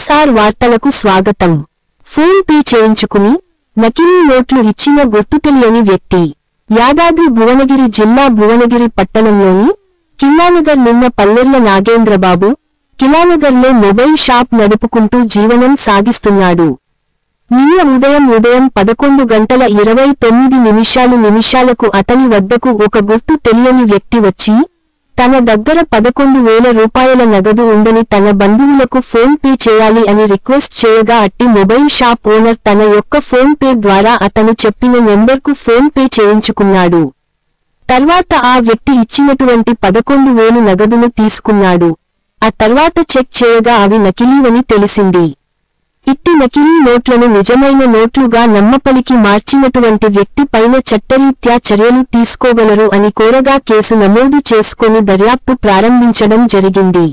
వైఎస్ఆర్ వార్తలకు స్వాగతం. Phone pay చేయించుకుని నకిలీ నోట్లు ఇచ్చిన గుర్తు తెలియని వ్యక్తి. యాదాద్రి భువనగిరి జిల్లా భువనగిరి పట్టణంలోని కిలానగర్ నిన్న పల్లెర్ల నాగేంద్రబాబు కిలానగర్లో మొబైల్ షాప్ నడుపుకుంటూ జీవనం సాగిస్తున్నాడు. నిన్న ఉదయం 11:29 అతని వద్దకు ఒక గుర్తు తెలియని వ్యక్తి వచ్చి తన దగ్గర 11,000 రూపాయల నగదు ఉందని తన బంధువులకు ఫోన్ పే చేయాలి అని రిక్వెస్ట్ చేయగా అట్టి మొబైల్ షాప్ ఓనర్ తన యొక్క ఫోన్ పే ద్వారా అతను చెప్పిన నెంబర్కు ఫోన్ పే చేయించుకున్నాడు. తర్వాత ఆ వ్యక్తి ఇచ్చినటువంటి 11,000 నగదును తీసుకున్నాడు. ఆ తర్వాత చెక్ చేయగా అవి నకిలీవని తెలిసింది. ఇట్టి నకిలీ నోట్లను నిజమైన నోట్లుగా నమ్మపలికి మార్చినటువంటి వ్యక్తి పైన చట్టరీత్యా చర్యలు తీసుకోగలరు అని కోరగా కేసు నమోదు చేసుకొని దర్యాప్తు ప్రారంభించడం జరిగింది.